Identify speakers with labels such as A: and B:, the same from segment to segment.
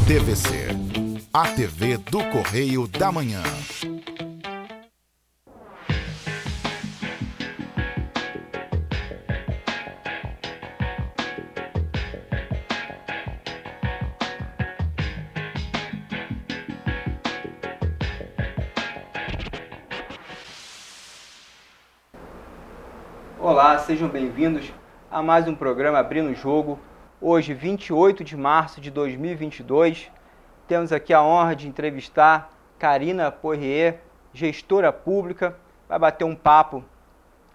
A: TVC, a TV do Correio da Manhã.
B: Olá, sejam bem-vindos a mais um programa Abrindo o Jogo. Hoje, 28 de março de 2022, temos aqui a honra de entrevistar Karina Poirier, gestora pública, vai bater um papo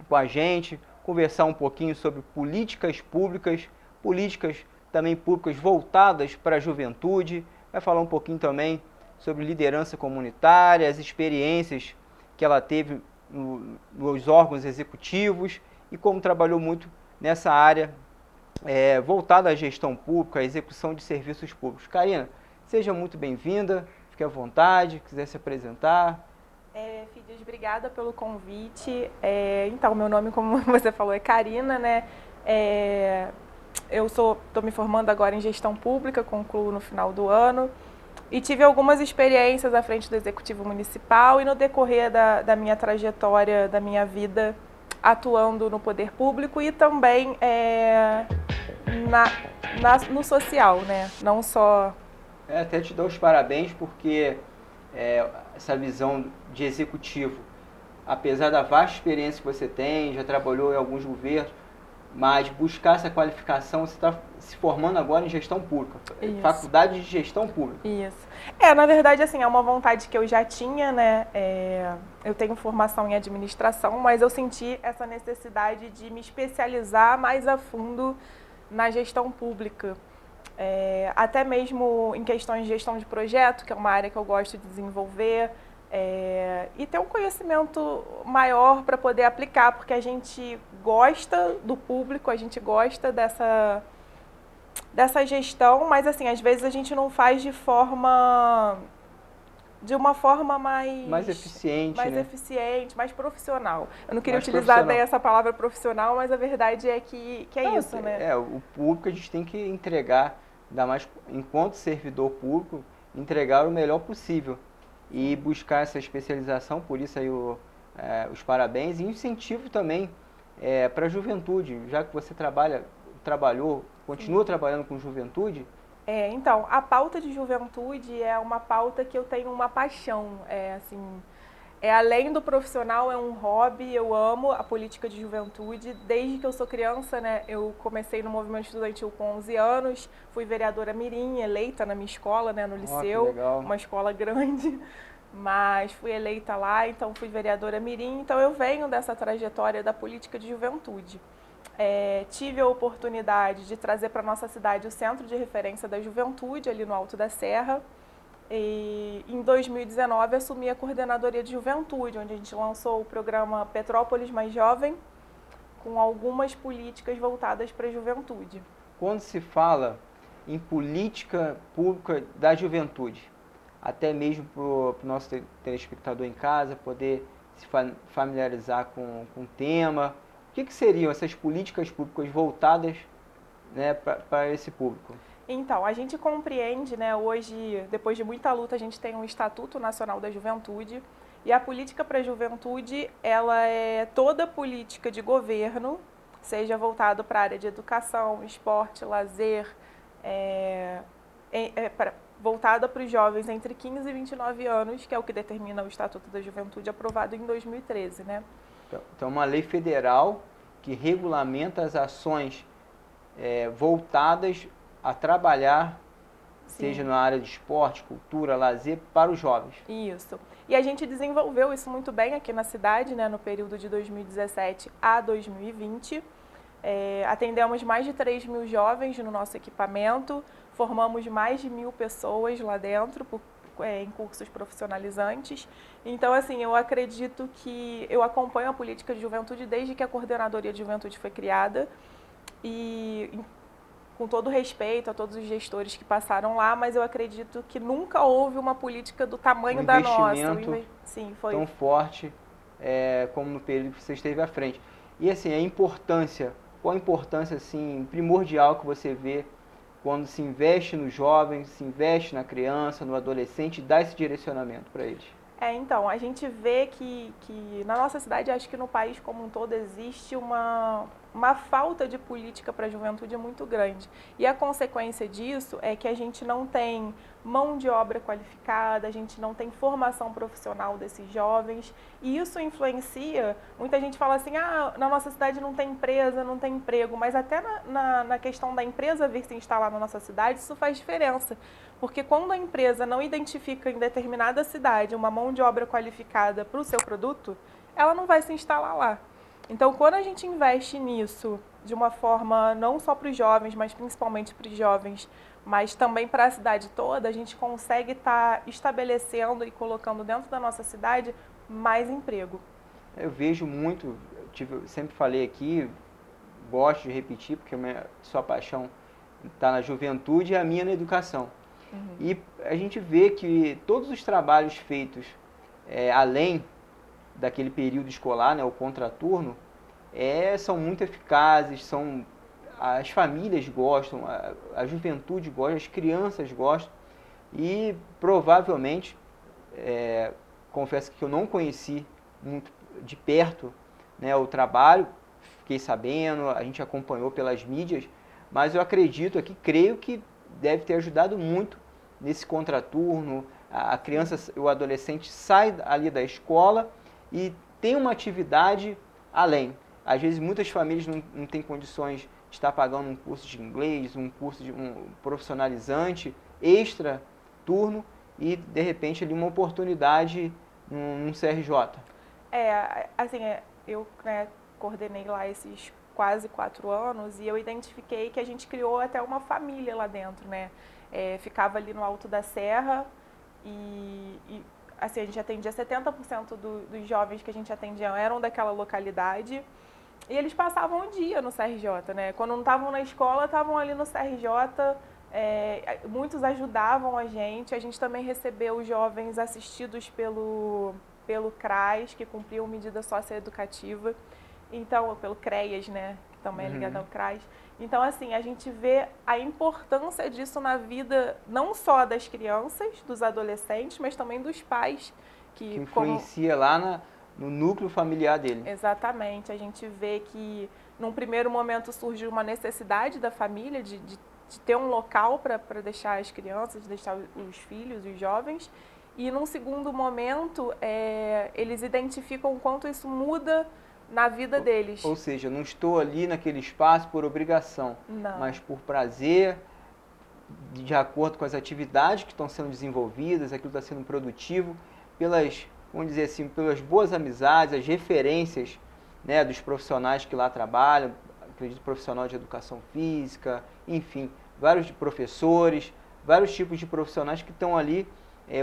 B: com a gente, conversar um pouquinho sobre políticas públicas também públicas voltadas para a juventude, vai falar um pouquinho também sobre liderança comunitária, as experiências que ela teve nos órgãos executivos e como trabalhou muito nessa área voltada à gestão pública, à execução de serviços públicos. Karina, seja muito bem-vinda, fique à vontade, quiser se apresentar.
C: Filhos, obrigada pelo convite. Então, meu nome, como você falou, é Karina, né? Eu estou me formando agora em gestão pública, concluo no final do ano. E tive algumas experiências à frente do Executivo Municipal e no decorrer da minha trajetória, da minha vida, atuando no poder público e também no social, né? Não só...
B: Até te dou os parabéns porque essa visão de executivo, apesar da vasta experiência que você tem, já trabalhou em alguns governos, mas buscar essa qualificação, você está se formando agora em gestão pública, faculdade de gestão pública.
C: Isso. Na verdade, assim, é uma vontade que eu já tinha, né? Eu tenho formação em administração, mas eu senti essa necessidade de me especializar mais a fundo na gestão pública. Até mesmo em questões de gestão de projeto, que é uma área que eu gosto de desenvolver, e ter um conhecimento maior para poder aplicar, porque a gente gosta do público, a gente gosta dessa gestão, mas assim, às vezes a gente não faz de uma forma mais
B: eficiente,
C: mais profissional. Eu não queria utilizar bem essa palavra profissional, mas a verdade é que é isso, né?
B: O público a gente tem que entregar, ainda mais enquanto servidor público, entregar o melhor possível e buscar essa especialização, por isso aí os parabéns e incentivo também para a juventude, já que você trabalhou, continua trabalhando com juventude.
C: Então, a pauta de juventude é uma pauta que eu tenho uma paixão, além do profissional, é um hobby, eu amo a política de juventude. Desde que eu sou criança, né, eu comecei no movimento estudantil com 11 anos, fui vereadora mirim, eleita na minha escola, né, no liceu, uma escola grande, mas fui eleita lá, então fui vereadora mirim, então eu venho dessa trajetória da política de juventude. Tive a oportunidade de trazer para a nossa cidade o Centro de Referência da Juventude, ali no Alto da Serra, e em 2019 assumi a coordenadoria de juventude, onde a gente lançou o programa Petrópolis Mais Jovem, com algumas políticas voltadas para a juventude.
B: Quando se fala em política pública da juventude, até mesmo para o nosso telespectador em casa poder se familiarizar com o tema, o que seriam essas políticas públicas voltadas, né, para esse público?
C: Então, a gente compreende, né, hoje, depois de muita luta, a gente tem um Estatuto Nacional da Juventude, e a política para a juventude, ela é toda política de governo, seja voltado para a área de educação, esporte, lazer, voltada para os jovens entre 15 e 29 anos, que é o que determina o Estatuto da Juventude, aprovado em 2013, né?
B: Então, uma lei federal que regulamenta as ações voltadas a trabalhar, seja na área de esporte, cultura, lazer, para os jovens.
C: Isso. E a gente desenvolveu isso muito bem aqui na cidade, né, no período de 2017 a 2020. Atendemos mais de 3 mil jovens no nosso equipamento, formamos mais de 1.000 pessoas lá dentro em cursos profissionalizantes. Então, assim, eu acredito que eu acompanho a política de juventude desde que a Coordenadoria de Juventude foi criada e com todo respeito a todos os gestores que passaram lá, mas eu acredito que nunca houve uma política do tamanho da nossa.
B: Sim, foi tão forte como no período que você esteve à frente. E assim, qual a importância assim, primordial que você vê quando se investe no jovem, se investe na criança, no adolescente, dá esse direcionamento para eles?
C: Então, a gente vê que na nossa cidade, acho que no país como um todo, existe uma falta de política para a juventude muito grande. E a consequência disso é que a gente não tem mão de obra qualificada, a gente não tem formação profissional desses jovens, e isso influencia. Muita gente fala assim, na nossa cidade não tem empresa, não tem emprego, mas até na questão da empresa vir se instalar na nossa cidade, isso faz diferença. Porque quando a empresa não identifica em determinada cidade uma mão de obra qualificada para o seu produto, ela não vai se instalar lá. Então, quando a gente investe nisso de uma forma não só para os jovens, mas principalmente para os jovens, mas também para a cidade toda, a gente consegue estar estabelecendo e colocando dentro da nossa cidade mais emprego.
B: Eu vejo muito, eu sempre falei aqui, gosto de repetir, porque sua paixão está na juventude e a minha na educação. E a gente vê que todos os trabalhos feitos além daquele período escolar, né, o contraturno, são muito eficazes, as famílias gostam, a juventude gosta, as crianças gostam e provavelmente, confesso que eu não conheci muito de perto, né, o trabalho, fiquei sabendo, a gente acompanhou pelas mídias, mas eu acredito aqui, creio que deve ter ajudado muito nesse contraturno. A criança, o adolescente sai ali da escola e tem uma atividade além. Às vezes muitas famílias não têm condições de estar pagando um curso de inglês, um curso de um profissionalizante, extra turno, e de repente ali uma oportunidade num CRJ.
C: Eu coordenei lá esses quase 4 anos e eu identifiquei que a gente criou até uma família lá dentro, né? Ficava ali no Alto da Serra e assim, a gente atendia 70% dos jovens que a gente atendia eram daquela localidade e eles passavam o dia no CRJ, né? Quando não estavam na escola, estavam ali no CRJ, muitos ajudavam a gente também recebeu jovens assistidos pelo CRAS, que cumpriam medida socioeducativa, então, pelo CREAS, né, que também é ligado ao CRAS. Então, assim, a gente vê a importância disso na vida, não só das crianças, dos adolescentes, mas também dos pais.
B: Que influencia lá no núcleo familiar dele.
C: Exatamente. A gente vê que, num primeiro momento, surge uma necessidade da família de ter um local para deixar as crianças, deixar os filhos, os jovens. E, num segundo momento, eles identificam o quanto isso muda na vida deles.
B: Ou seja, não estou ali naquele espaço por obrigação, mas por prazer, de acordo com as atividades que estão sendo desenvolvidas, aquilo está sendo produtivo, vamos dizer assim, pelas boas amizades, as referências, né, dos profissionais que lá trabalham, acredito profissional de educação física, enfim, vários professores, vários tipos de profissionais que estão ali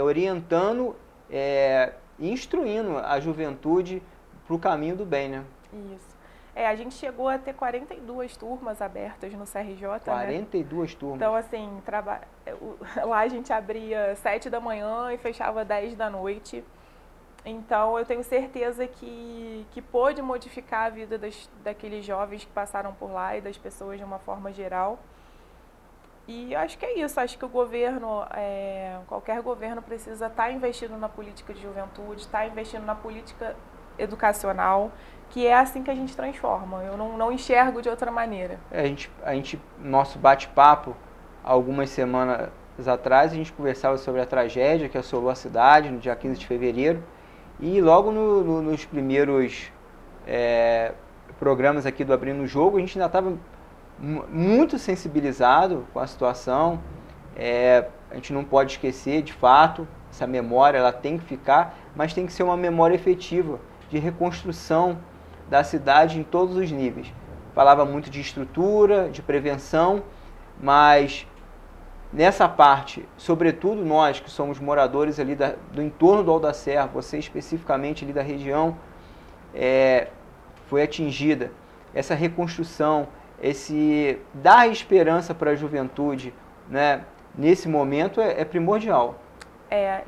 B: orientando e instruindo a juventude para o caminho do bem, né?
C: Isso. A gente chegou a ter 42 turmas abertas no CRJ,
B: 42
C: né?
B: turmas.
C: Então, assim, lá a gente abria 7 da manhã e fechava 10 da noite. Então, eu tenho certeza que pôde modificar a vida daqueles jovens que passaram por lá e das pessoas de uma forma geral. E eu acho que é isso, acho que o governo, qualquer governo precisa estar investindo na política de juventude, estar investindo na política educacional, que é assim que a gente transforma. Eu não enxergo de outra maneira.
B: Nosso bate-papo, algumas semanas atrás, a gente conversava sobre a tragédia que assolou a cidade no dia 15 de fevereiro. E logo nos primeiros programas aqui do Abrindo o Jogo, a gente ainda estava muito sensibilizado com a situação. A gente não pode esquecer, de fato, essa memória ela tem que ficar, mas tem que ser uma memória efetiva, de reconstrução da cidade em todos os níveis. Falava muito de estrutura, de prevenção, mas nessa parte, sobretudo nós que somos moradores ali do entorno do Alto da Serra, você especificamente ali da região, foi atingida. Essa reconstrução, esse dar esperança para a juventude, né, nesse momento é primordial.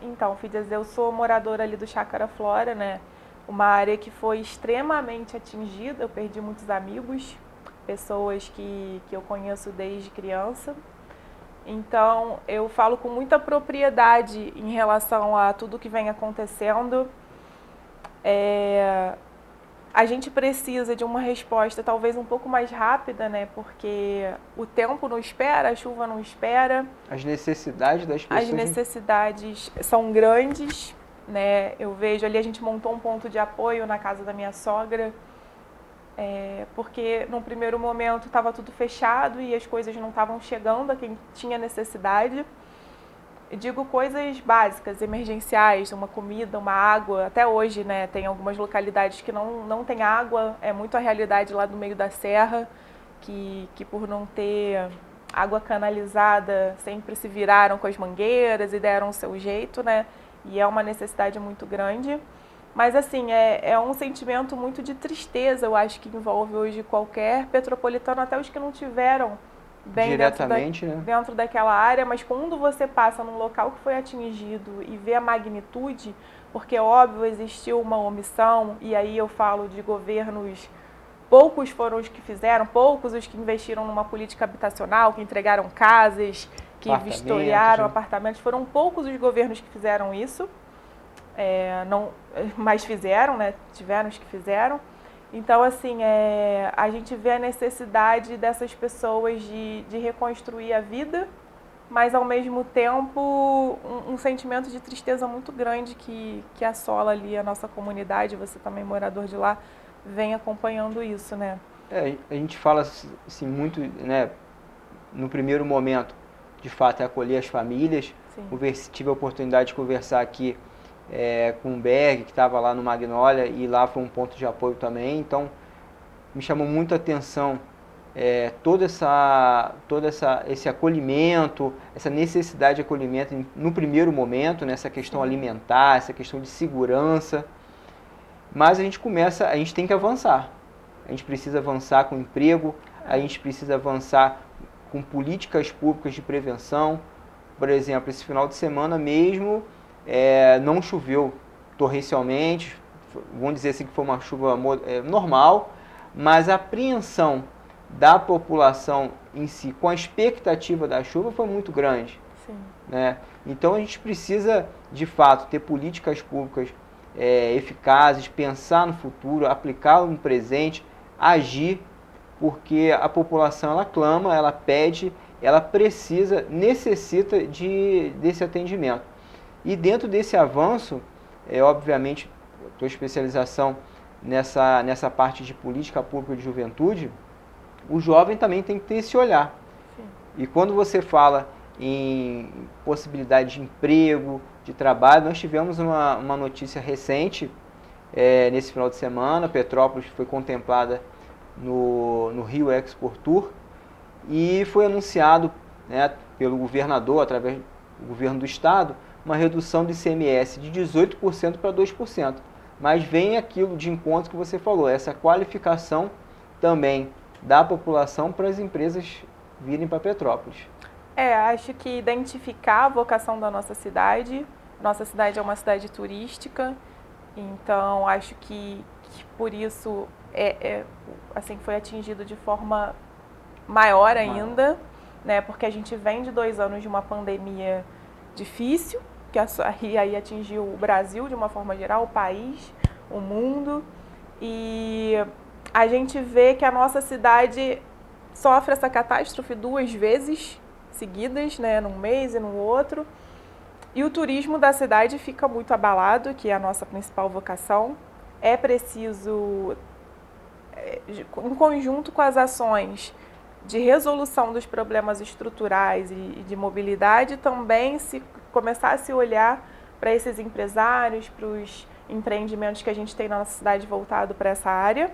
C: Então, Fides, eu sou moradora ali do Chácara Flora, né? Uma área que foi extremamente atingida, eu perdi muitos amigos, pessoas que eu conheço desde criança. Então, eu falo com muita propriedade em relação a tudo que vem acontecendo. A gente precisa de uma resposta talvez um pouco mais rápida, né? Porque o tempo não espera, a chuva não espera.
B: As necessidades das pessoas...
C: As necessidades são grandes, né? Eu vejo ali, a gente montou um ponto de apoio na casa da minha sogra, porque no primeiro momento estava tudo fechado e as coisas não estavam chegando a quem tinha necessidade. Eu digo coisas básicas, emergenciais, uma comida, uma água. Até hoje, né, tem algumas localidades que não tem água, é muito a realidade lá do meio da serra, que por não ter água canalizada sempre se viraram com as mangueiras e deram o seu jeito, né? E é uma necessidade muito grande. Mas, assim, é um sentimento muito de tristeza, eu acho que envolve hoje qualquer petropolitano, até os que não tiveram bem
B: diretamente,
C: dentro daquela área, mas quando você passa num local que foi atingido e vê a magnitude, porque, óbvio, existiu uma omissão, e aí eu falo de governos, poucos foram os que fizeram, poucos os que investiram numa política habitacional, que entregaram casas, que vistoriaram apartamentos, foram poucos os governos que fizeram isso. Mas fizeram, né? Tiveram os que fizeram. Então, assim, a gente vê a necessidade dessas pessoas de reconstruir a vida, mas, ao mesmo tempo, um sentimento de tristeza muito grande que assola ali a nossa comunidade. Você também, morador de lá, vem acompanhando isso, né?
B: A gente fala assim, muito, né? No primeiro momento, de fato, é acolher as famílias. Tive a oportunidade de conversar aqui com o Berg, que estava lá no Magnólia, e lá foi um ponto de apoio também. Então, me chamou muito a atenção todo esse acolhimento, essa necessidade de acolhimento no primeiro momento, né, essa questão alimentar, essa questão de segurança. Mas a gente tem que avançar. A gente precisa avançar com emprego, a gente precisa avançar com políticas públicas de prevenção. Por exemplo, esse final de semana mesmo, não choveu torrencialmente, vamos dizer assim que foi uma chuva normal, mas a apreensão da população em si, com a expectativa da chuva, foi muito grande. Né? Então a gente precisa, de fato, ter políticas públicas eficazes, pensar no futuro, aplicar no presente, agir, porque a população ela clama, ela pede, ela precisa, necessita desse atendimento. E dentro desse avanço, obviamente, a tua especialização nessa parte de política pública de juventude, o jovem também tem que ter esse olhar. E quando você fala em possibilidade de emprego, de trabalho, nós tivemos uma notícia recente, nesse final de semana. Petrópolis foi contemplada no Rio Export Tour, e foi anunciado, né, pelo governador, através do governo do estado, uma redução do ICMS de 18% para 2%. Mas vem aquilo de encontro que você falou, essa qualificação também da população para as empresas virem para Petrópolis.
C: Acho que identificar a vocação da nossa cidade. Nossa cidade é uma cidade turística, então acho que por isso assim, foi atingido de forma maior ainda, né? Porque a gente vem de 2 anos de uma pandemia difícil, que aí atingiu o Brasil de uma forma geral, o país, o mundo, e a gente vê que a nossa cidade sofre essa catástrofe 2 vezes seguidas, né, num mês e no outro, e o turismo da cidade fica muito abalado, que é a nossa principal vocação. É preciso, em conjunto com as ações de resolução dos problemas estruturais e de mobilidade, também começar a se olhar para esses empresários, para os empreendimentos que a gente tem na nossa cidade voltado para essa área,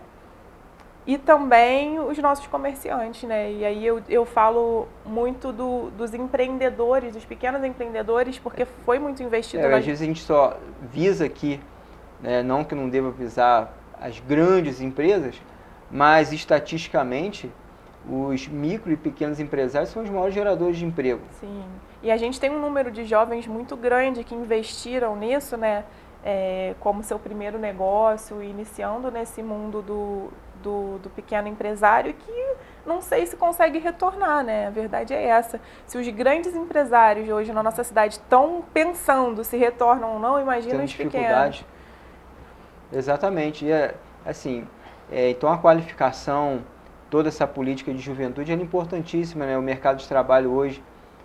C: e também os nossos comerciantes, né? E aí eu falo muito dos empreendedores, dos pequenos empreendedores, porque foi muito investido.
B: Às vezes a gente só visa aqui, né, não que não deva visar as grandes empresas, mas estatisticamente os micro e pequenos empresários são os maiores geradores de emprego.
C: Sim, e a gente tem um número de jovens muito grande que investiram nisso, né, como seu primeiro negócio, iniciando nesse mundo do pequeno empresário, que não sei se consegue retornar, né? A verdade é essa. Se os grandes empresários hoje na nossa cidade estão pensando se retornam ou não, imagina os pequenos.
B: Exatamente. E, assim, então a qualificação, toda essa política de juventude é importantíssima, né? O mercado de trabalho hoje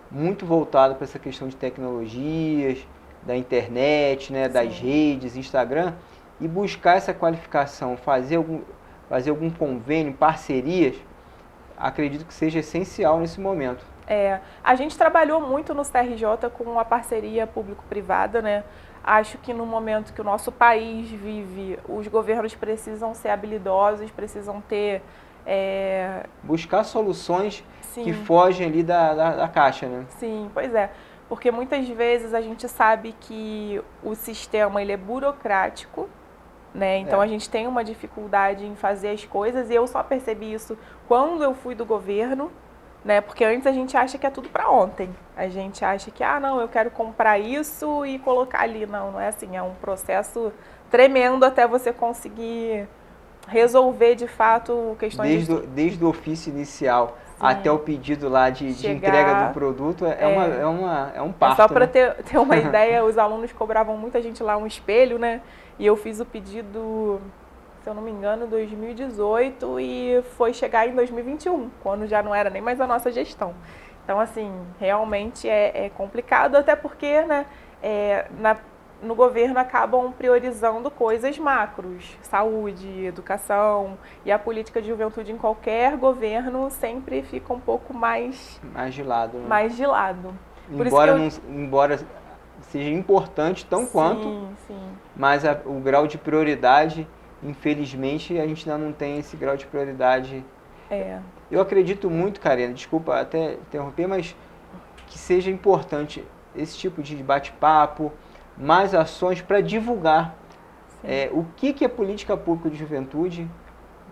B: muito voltado para essa questão de tecnologias, da internet, né? Das redes, Instagram, e buscar essa qualificação, fazer algum convênio, parcerias, acredito que seja essencial nesse momento.
C: A gente trabalhou muito no CRJ com a parceria público-privada, né? Acho que no momento que o nosso país vive, os governos precisam ser habilidosos, precisam ter...
B: buscar soluções
C: Sim.
B: que fogem ali da caixa, né?
C: Sim, pois é. Porque muitas vezes a gente sabe que o sistema ele é burocrático, né? Então a gente tem uma dificuldade em fazer as coisas e eu só percebi isso quando eu fui do governo, né? Porque antes a gente acha que é tudo para ontem. A gente acha que, não, eu quero comprar isso e colocar ali. Não, não é assim. É um processo tremendo até você conseguir resolver de fato questões
B: desde o ofício inicial
C: Sim.
B: até o pedido lá de entrega do produto é um parto.
C: Só para
B: né?
C: ter uma ideia, os alunos cobravam muita gente lá um espelho, né? E eu fiz o pedido, se eu não me engano, em 2018 e foi chegar em 2021, quando já não era nem mais a nossa gestão. Então, assim, realmente é complicado, até porque, né, no governo acabam priorizando coisas macros, saúde, educação, e a política de juventude em qualquer governo sempre fica um pouco mais
B: de lado. Né?
C: Mais de lado.
B: Embora seja importante quanto,
C: sim.
B: Mas o grau de prioridade, infelizmente, a gente ainda não tem esse grau de prioridade. Eu acredito muito, Karina, desculpa até interromper, mas que seja importante esse tipo de bate-papo, mais ações para divulgar o que é política pública de juventude,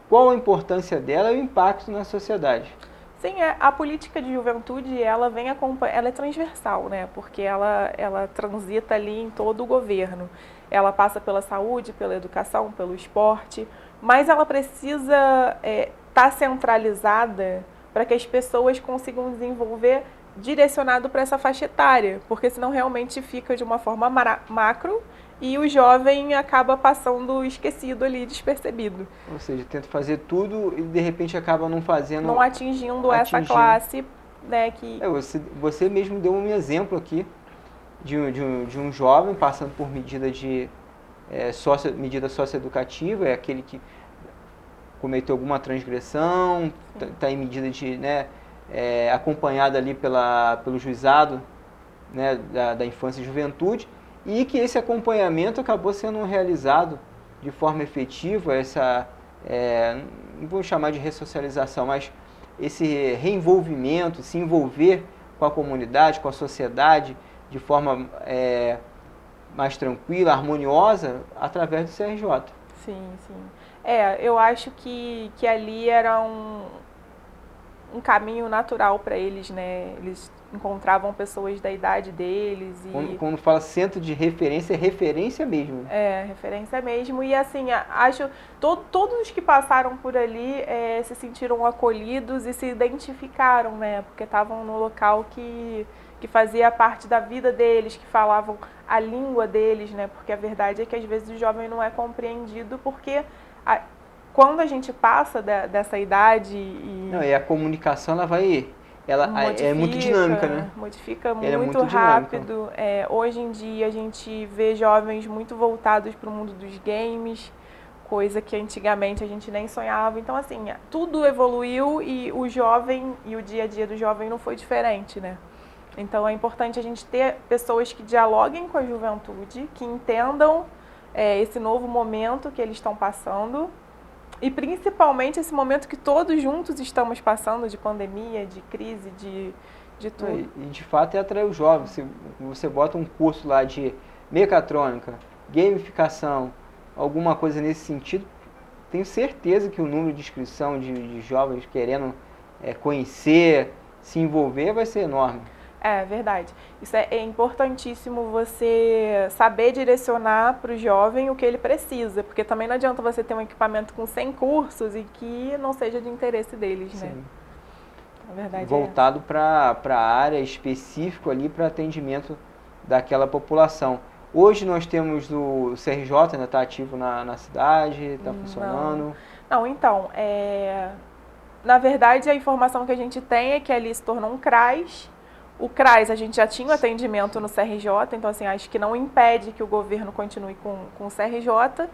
B: qual a importância dela e o impacto na sociedade.
C: Sim, a política de juventude, ela é transversal, né? Porque ela transita ali em todo o governo. Ela passa pela saúde, pela educação, pelo esporte, mas ela precisa estar centralizada para que as pessoas consigam desenvolver direcionado para essa faixa etária, porque senão realmente fica de uma forma macro e o jovem acaba passando esquecido ali, despercebido.
B: Ou seja, tenta fazer tudo e de repente acaba não fazendo...
C: Não atingindo essa classe, né, que...
B: Você mesmo deu um exemplo aqui de um jovem passando por medida socioeducativa, é aquele que cometeu alguma transgressão, está em medida de... acompanhado ali pelo juizado, né, da infância e juventude, e que esse acompanhamento acabou sendo realizado de forma efetiva, não vou chamar de ressocialização, mas esse reenvolvimento, se envolver com a comunidade, com a sociedade, de forma mais tranquila, harmoniosa, através do CRJ.
C: Sim. Eu acho que ali era um caminho natural para eles, né? Eles encontravam pessoas da idade deles.
B: Quando fala centro de referência, é referência mesmo.
C: Referência mesmo. E assim, acho todos os que passaram por ali se sentiram acolhidos e se identificaram, né? Porque estavam no local que fazia parte da vida deles, que falavam a língua deles, né? Porque a verdade é que às vezes o jovem não é compreendido porque... Quando a gente passa dessa idade
B: e a comunicação ela é muito dinâmica, né?
C: Modifica muito rápido. Hoje em dia a gente vê jovens muito voltados para o mundo dos games, coisa que antigamente a gente nem sonhava. Então, assim, tudo evoluiu e o jovem e o dia a dia do jovem não foi diferente, né? Então é importante a gente ter pessoas que dialoguem com a juventude, que entendam esse novo momento que eles estão passando e principalmente esse momento que todos juntos estamos passando de pandemia, de crise, de tudo.
B: E de fato é atrair os jovens. Se você bota um curso lá de mecatrônica, gamificação, alguma coisa nesse sentido, tenho certeza que o número de inscrição de jovens querendo conhecer, se envolver vai ser enorme.
C: É verdade. Isso é importantíssimo você saber direcionar para o jovem o que ele precisa, porque também não adianta você ter um equipamento com 100 cursos e que não seja de interesse deles, né?
B: Sim.
C: A verdade
B: voltado para a área específico ali para atendimento daquela população. Hoje nós temos o CRJ, ainda está ativo na cidade, está funcionando?
C: Não, então, na verdade a informação que a gente tem é que ali se tornou um CRAS. O CRAS a gente já tinha o atendimento no CRJ, então assim, acho que não impede que o governo continue com o CRJ,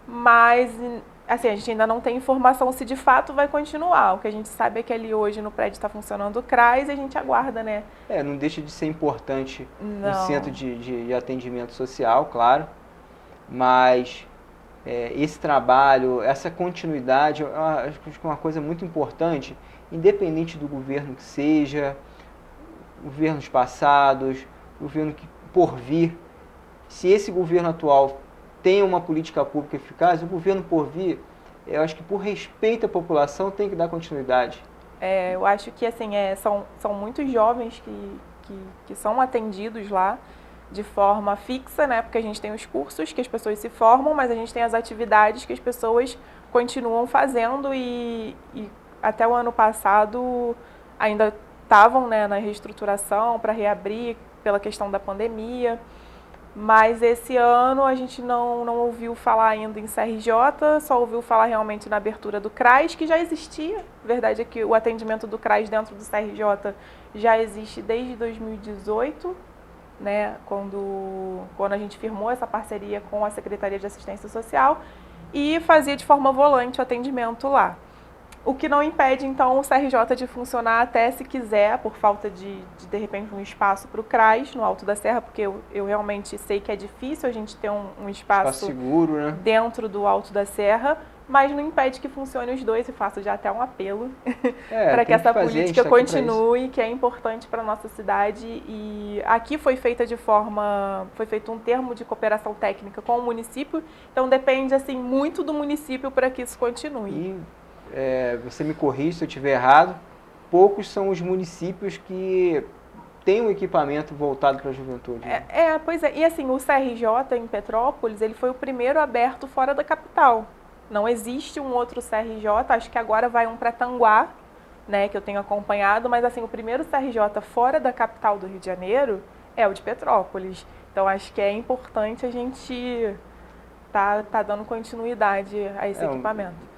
C: mas assim, a gente ainda não tem informação se de fato vai continuar. O que a gente sabe é que ali hoje no prédio está funcionando o CRAS e a gente aguarda, né?
B: Não deixa de ser importante um
C: Não.
B: centro de atendimento social, claro, mas esse trabalho, essa continuidade, eu acho que é uma coisa muito importante, independente do governo que seja, governos passados, governo que por vir, se esse governo atual tem uma política pública eficaz, o governo por vir, eu acho que por respeito à população tem que dar continuidade.
C: Eu acho que assim, são muitos jovens que são atendidos lá de forma fixa, né? Porque a gente tem os cursos que as pessoas se formam, mas a gente tem as atividades que as pessoas continuam fazendo e até o ano passado ainda estavam, né, na reestruturação para reabrir pela questão da pandemia. Mas esse ano a gente não ouviu falar ainda em CRJ, só ouviu falar realmente na abertura do CRAS, que já existia. A verdade é que o atendimento do CRAS dentro do CRJ já existe desde 2018, né, quando a gente firmou essa parceria com a Secretaria de Assistência Social e fazia de forma volante o atendimento lá. O que não impede, então, o CRJ de funcionar até se quiser, por falta de repente, um espaço para o CRAS no Alto da Serra, porque eu realmente sei que é difícil a gente ter um espaço
B: seguro, né,
C: dentro do Alto da Serra, mas não impede que funcione os dois e faço já até um apelo para que essa política continue, que é importante para a nossa cidade. E aqui foi feito um termo de cooperação técnica com o município, então depende assim, muito do município para que isso continue.
B: Você me corrige se eu estiver errado, poucos são os municípios que têm um equipamento voltado para a juventude.
C: Pois é. E assim, o CRJ em Petrópolis, ele foi o primeiro aberto fora da capital. Não existe um outro CRJ, acho que agora vai um para Tanguá, né, que eu tenho acompanhado, mas assim, o primeiro CRJ fora da capital do Rio de Janeiro é o de Petrópolis. Então acho que é importante a gente tá dando continuidade a esse equipamento.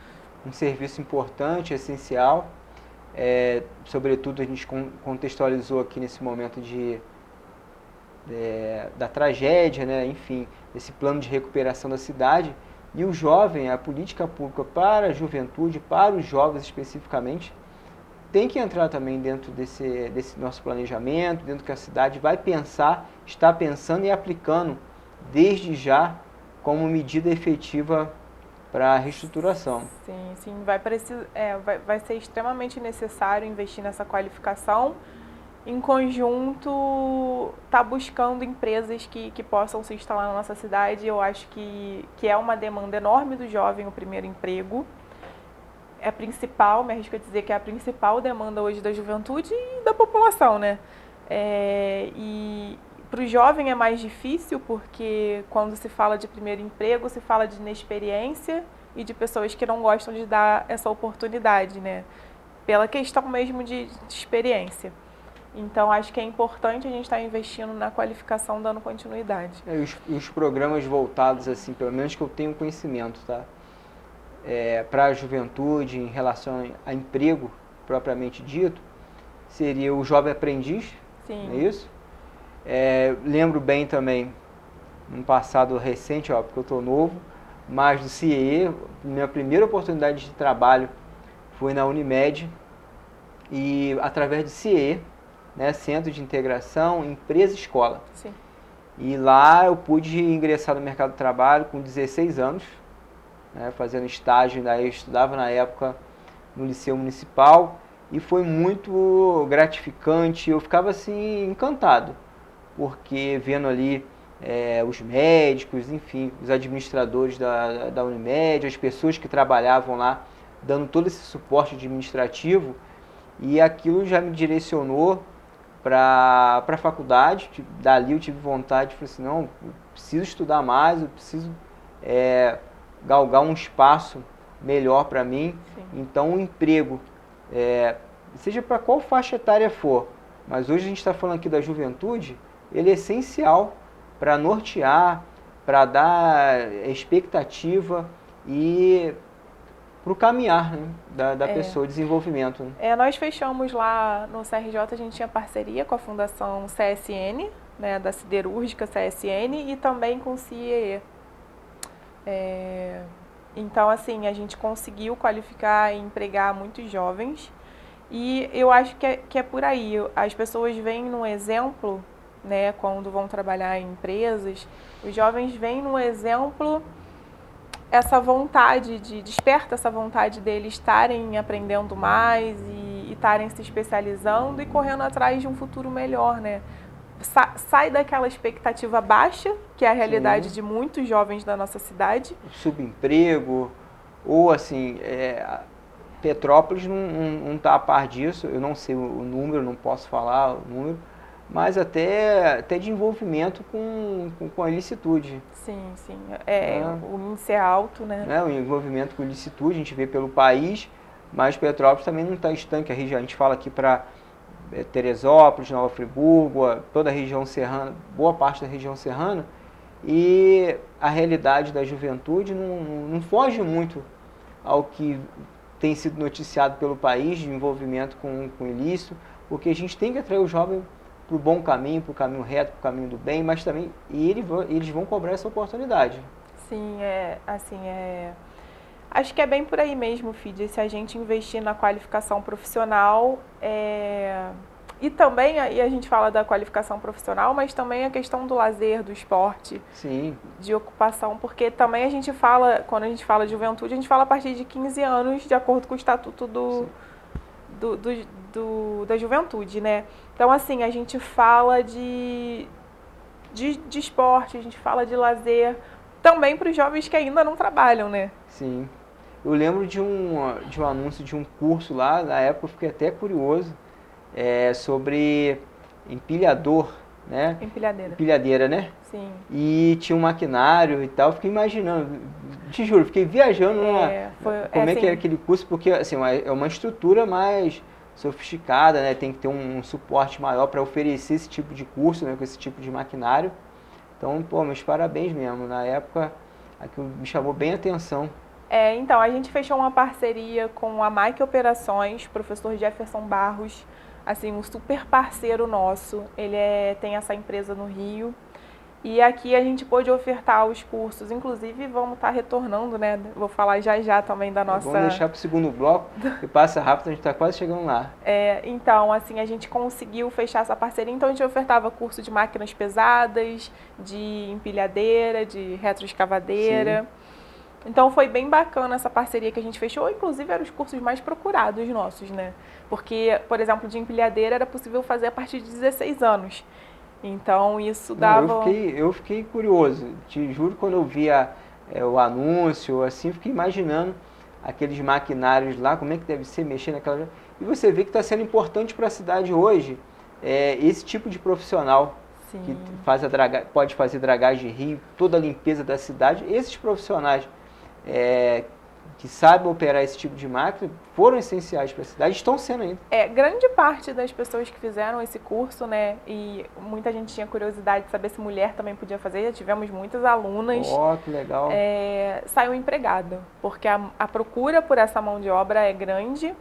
B: Um serviço importante, essencial, sobretudo a gente contextualizou aqui nesse momento da tragédia, né? Enfim, esse plano de recuperação da cidade, e o jovem, a política pública para a juventude, para os jovens especificamente, tem que entrar também dentro desse nosso planejamento, dentro do que a cidade vai pensar, está pensando e aplicando desde já como medida efetiva para a reestruturação.
C: Sim, vai ser extremamente necessário investir nessa qualificação. Em conjunto, tá buscando empresas que possam se instalar na nossa cidade. Eu acho que é uma demanda enorme do jovem o primeiro emprego. É a principal, me arrisco a dizer que é a principal demanda hoje da juventude e da população, né? E para o jovem é mais difícil porque quando se fala de primeiro emprego, se fala de inexperiência e de pessoas que não gostam de dar essa oportunidade, né? Pela questão mesmo de experiência. Então, acho que é importante a gente estar investindo na qualificação, dando continuidade.
B: Os programas voltados, assim, pelo menos que eu tenho conhecimento, tá? Para a juventude, em relação a emprego propriamente dito, seria o Jovem Aprendiz,
C: Sim.
B: Não é isso? Lembro bem também, no passado recente, porque eu estou novo, mas do CIE, minha primeira oportunidade de trabalho foi na Unimed, e através do CIE, né, Centro de Integração Empresa-Escola.
C: Sim.
B: E lá eu pude ingressar no mercado de trabalho com 16 anos, né, fazendo estágio, eu estudava na época no Liceu Municipal, e foi muito gratificante, eu ficava assim encantado, porque vendo ali os médicos, enfim, os administradores da Unimed, as pessoas que trabalhavam lá, dando todo esse suporte administrativo, e aquilo já me direcionou para a faculdade. Dali eu tive vontade, falei assim, não, eu preciso estudar mais, eu preciso galgar um espaço melhor para mim.
C: Sim.
B: Então o emprego seja para qual faixa etária for, mas hoje a gente está falando aqui da juventude, ele é essencial para nortear, para dar expectativa e para o caminhar, né, da pessoa, desenvolvimento. Né?
C: Nós fechamos lá no CRJ, a gente tinha parceria com a Fundação CSN, né, da Siderúrgica CSN, e também com o CIEE. Então, assim, a gente conseguiu qualificar e empregar muitos jovens, e eu acho que é por aí. As pessoas veem no exemplo, né, quando vão trabalhar em empresas, os jovens veem no exemplo essa vontade desperta essa vontade deles estarem aprendendo mais e estarem se especializando e correndo atrás de um futuro melhor, né? Sai daquela expectativa baixa, que é a realidade de muitos jovens da nossa cidade.
B: Subemprego, ou assim, Petrópolis não está a par disso, eu não sei o número, não posso falar o número, mas até de envolvimento com a ilicitude.
C: Sim. O índice é alto, né?
B: O envolvimento com a ilicitude, a gente vê pelo país, mas Petrópolis também não está estanque. A gente fala aqui para Teresópolis, Nova Friburgo, toda a região serrana, boa parte da região serrana, e a realidade da juventude não foge muito ao que tem sido noticiado pelo país de envolvimento com ilícito, porque a gente tem que atrair o jovem para o bom caminho, para o caminho reto, para o caminho do bem, mas também eles vão cobrar essa oportunidade.
C: Sim, acho que é bem por aí mesmo, Fid, se a gente investir na qualificação profissional, e também, aí a gente fala da qualificação profissional, mas também a questão do lazer, do esporte,
B: sim,
C: de ocupação, porque também a gente fala, quando a gente fala de juventude, a gente fala a partir de 15 anos, de acordo com o Estatuto da Juventude, né? Então, assim, a gente fala de esporte, a gente fala de lazer, também para os jovens que ainda não trabalham, né?
B: Sim. Eu lembro de um anúncio de um curso lá, na época eu fiquei até curioso, sobre empilhador, né? Empilhadeira, né?
C: Sim.
B: E tinha um maquinário e tal, fiquei imaginando, te juro, fiquei viajando como é que era aquele curso, porque assim, é uma estrutura mais sofisticada, né? Tem que ter um suporte maior para oferecer esse tipo de curso, né? Com esse tipo de maquinário. Então, meus parabéns mesmo, na época aquilo me chamou bem a atenção.
C: Então, a gente fechou uma parceria com a Mike Operações, professor Jefferson Barros, assim, um super parceiro nosso. Ele tem essa empresa no Rio. E aqui a gente pôde ofertar os cursos, inclusive vamos estar retornando, né? Vou falar já também da nossa...
B: Vamos deixar para o segundo bloco, que passa rápido, a gente está quase chegando lá.
C: Então, assim, a gente conseguiu fechar essa parceria, então a gente ofertava curso de máquinas pesadas, de empilhadeira, de retroescavadeira. Sim. Então foi bem bacana essa parceria que a gente fechou, inclusive eram os cursos mais procurados nossos, né? Porque, por exemplo, de empilhadeira era possível fazer a partir de 16 anos. Então isso dava...
B: Eu fiquei curioso, te juro, quando eu via o anúncio, assim, fiquei imaginando aqueles maquinários lá, como é que deve ser mexer naquela... E você vê que está sendo importante para a cidade hoje esse tipo de profissional. Sim. Que pode fazer dragagem de rio, toda a limpeza da cidade. Esses profissionais que sabem operar esse tipo de máquina foram essenciais para a cidade, estão sendo ainda.
C: Grande parte das pessoas que fizeram esse curso, né, e muita gente tinha curiosidade de saber se mulher também podia fazer, já tivemos muitas alunas.
B: Que legal.
C: Saiu empregada, porque a procura por essa mão de obra é grande,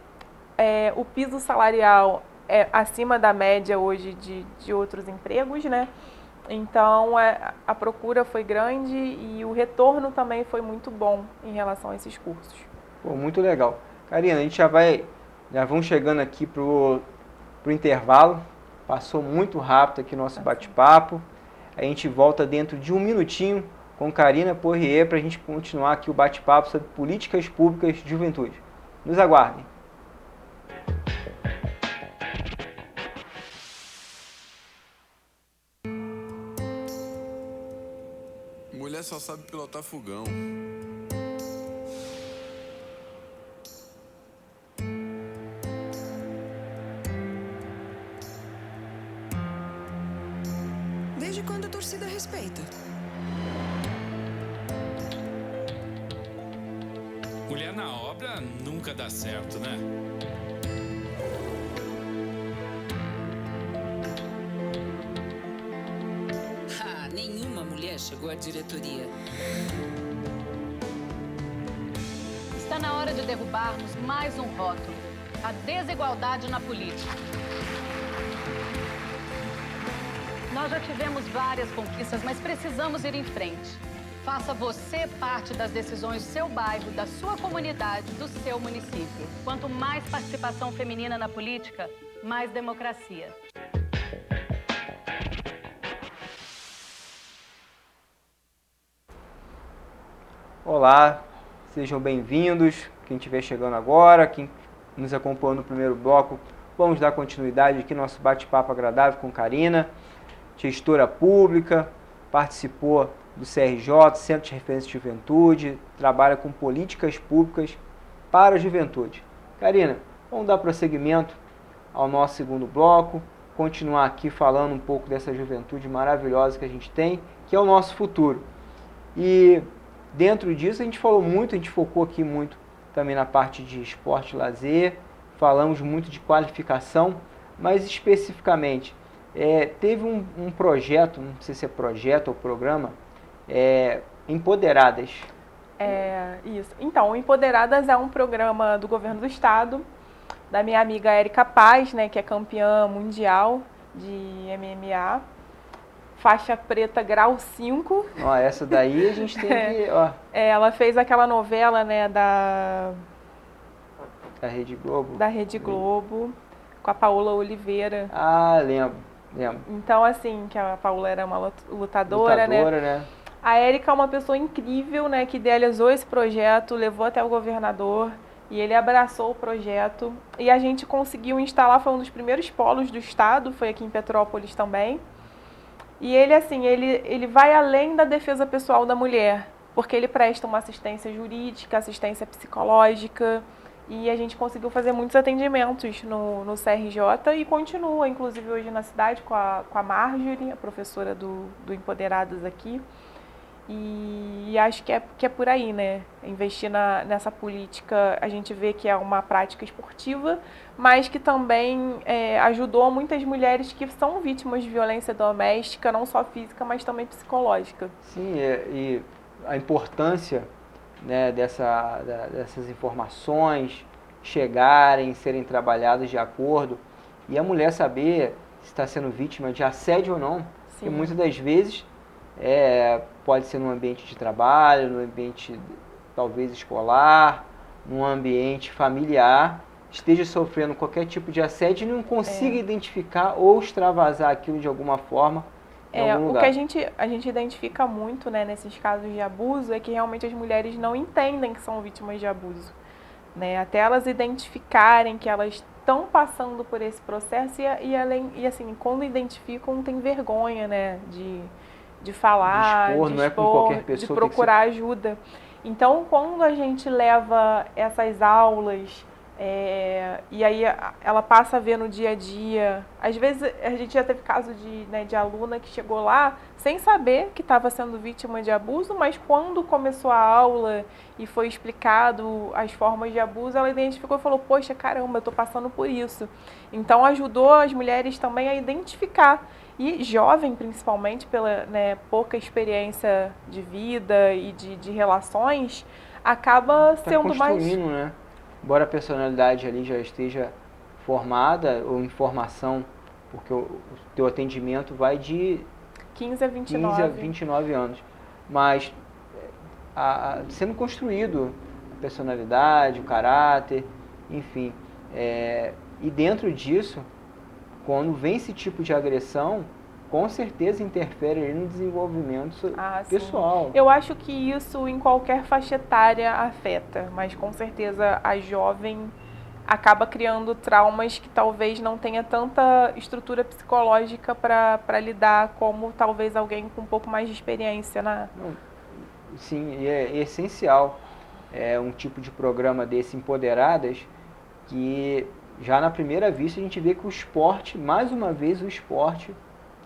C: o piso salarial é acima da média hoje de outros empregos, né? Então, a procura foi grande e o retorno também foi muito bom em relação a esses cursos.
B: Muito legal. Karina, a gente já vamos chegando aqui pro intervalo. Passou muito rápido aqui nosso bate-papo. A gente volta dentro de um minutinho com Karina Poirier para a gente continuar aqui o bate-papo sobre políticas públicas de juventude. Nos aguardem.
D: Mulher só sabe pilotar fogão.
E: Desde quando a torcida respeita?
F: Mulher na obra nunca dá certo, né? Até chegou à diretoria.
G: Está na hora de derrubarmos mais um rótulo: a desigualdade na política. Nós já tivemos várias conquistas, mas precisamos ir em frente. Faça você parte das decisões do seu bairro, da sua comunidade, do seu município. Quanto mais participação feminina na política, mais democracia.
B: Olá, sejam bem-vindos. Quem estiver chegando agora, quem nos acompanhou no primeiro bloco, vamos dar continuidade aqui no nosso bate-papo agradável com Karina, gestora pública, participou do CRJ, Centro de Referência de Juventude, trabalha com políticas públicas para a juventude. Karina, vamos dar prosseguimento ao nosso segundo bloco, continuar aqui falando um pouco dessa juventude maravilhosa que a gente tem, que é o nosso futuro. E dentro disso a gente falou muito, a gente focou aqui muito também na parte de esporte e lazer, falamos muito de qualificação, mas especificamente, teve um projeto, não sei se é projeto ou programa, Empoderadas.
C: Isso. Então, o Empoderadas é um programa do governo do estado, da minha amiga Érica Paz, né, que é campeã mundial de MMA, faixa preta grau 5.
B: Ó, essa daí a gente tem que... Ó.
C: Ela fez aquela novela, né, da
B: Rede Globo.
C: Da Rede Globo, com a Paola Oliveira.
B: Ah, lembro.
C: Então, assim, que a Paola era uma lutadora, né? A Érica é uma pessoa incrível, né, que idealizou esse projeto, levou até o governador e ele abraçou o projeto. E a gente conseguiu instalar, foi um dos primeiros polos do estado, foi aqui em Petrópolis também. E ele, assim, ele vai além da defesa pessoal da mulher, porque ele presta uma assistência jurídica, assistência psicológica, e a gente conseguiu fazer muitos atendimentos no CRJ e continua, inclusive, hoje na cidade com a Marjorie, a professora do Empoderadas aqui. E acho que é por aí, né? Investir nessa política, a gente vê que é uma prática esportiva, mas que também ajudou muitas mulheres que são vítimas de violência doméstica, não só física, mas também psicológica.
B: Sim, e a importância, né, dessas informações chegarem, serem trabalhadas de acordo, e a mulher saber se está sendo vítima de assédio ou não.
C: Sim.
B: Porque muitas das vezes pode ser num ambiente de trabalho, num ambiente talvez escolar, num ambiente familiar, esteja sofrendo qualquer tipo de assédio e não consiga identificar ou extravasar aquilo de alguma forma em algum lugar.
C: O que a gente identifica muito, né, nesses casos de abuso é que realmente as mulheres não entendem que são vítimas de abuso, né? Até elas identificarem que elas estão passando por esse processo e assim, quando identificam, tem vergonha, né, de falar,
B: de expor, não é com qualquer pessoa,
C: de procurar ajuda. Então, quando a gente leva essas aulas, e aí ela passa a ver no dia a dia, às vezes a gente já teve caso de aluna que chegou lá sem saber que estava sendo vítima de abuso, mas quando começou a aula e foi explicado as formas de abuso, ela identificou e falou, poxa, caramba, eu estou passando por isso. Então, ajudou as mulheres também a identificar. E jovem, principalmente, pela pouca experiência de vida e de relações, acaba sendo mais...
B: né? Embora a personalidade ali já esteja formada, ou em formação, porque o teu atendimento vai de
C: 15 a
B: 29 anos. Mas sendo construído a personalidade, o caráter, enfim. E dentro disso, quando vem esse tipo de agressão, com certeza interfere ali no desenvolvimento pessoal.
C: Sim. Eu acho que isso em qualquer faixa etária afeta, mas com certeza a jovem acaba criando traumas que talvez não tenha tanta estrutura psicológica para lidar como talvez alguém com um pouco mais de experiência.
B: Sim, e é essencial um tipo de programa desse, Empoderadas, que já na primeira vista a gente vê que o esporte, mais uma vez o esporte,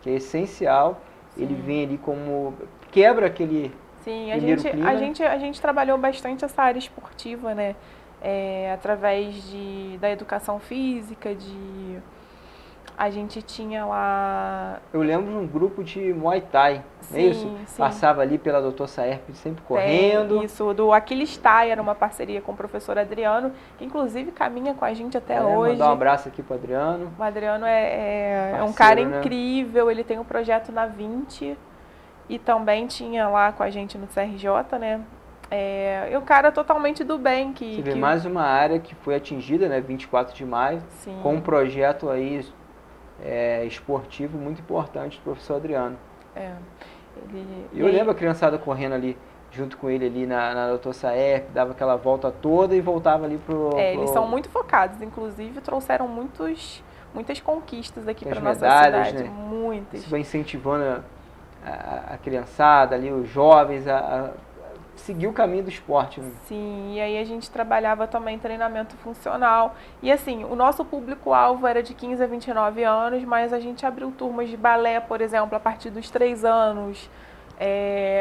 B: que é essencial, sim, ele vem ali como quebra aquele primeiro clima.
C: A gente trabalhou bastante essa área esportiva, né? Através da educação física, A gente tinha lá...
B: Eu lembro de um grupo de Muay Thai, não é isso?
C: Sim.
B: Passava ali pela Dr. Saerp sempre correndo.
C: Isso, do Aquiles Thai, era uma parceria com o professor Adriano, que inclusive caminha com a gente até hoje.
B: Mandar um abraço aqui pro Adriano.
C: O Adriano é um
B: Parceiro,
C: cara
B: né?
C: incrível, ele tem um projeto na 20 e também tinha lá com a gente no CRJ, né? E um cara totalmente do bem.
B: Você vê mais uma área que foi atingida, né, 24 de maio,
C: Sim.
B: com um projeto aí esportivo muito importante do professor Adriano. Eu lembro a criançada correndo ali junto com ele ali na Dr. Saerp, dava aquela volta toda e voltava ali pro...
C: Eles são muito focados, inclusive trouxeram muitas conquistas aqui para nossa
B: medalhas,
C: cidade.
B: né?
C: Muitas.
B: Isso vai incentivando a criançada ali, os jovens a seguir o caminho do esporte, né?
C: Sim, e aí a gente trabalhava também treinamento funcional. E assim, o nosso público-alvo era de 15 a 29 anos, mas a gente abriu turmas de balé, por exemplo, a partir dos 3 anos.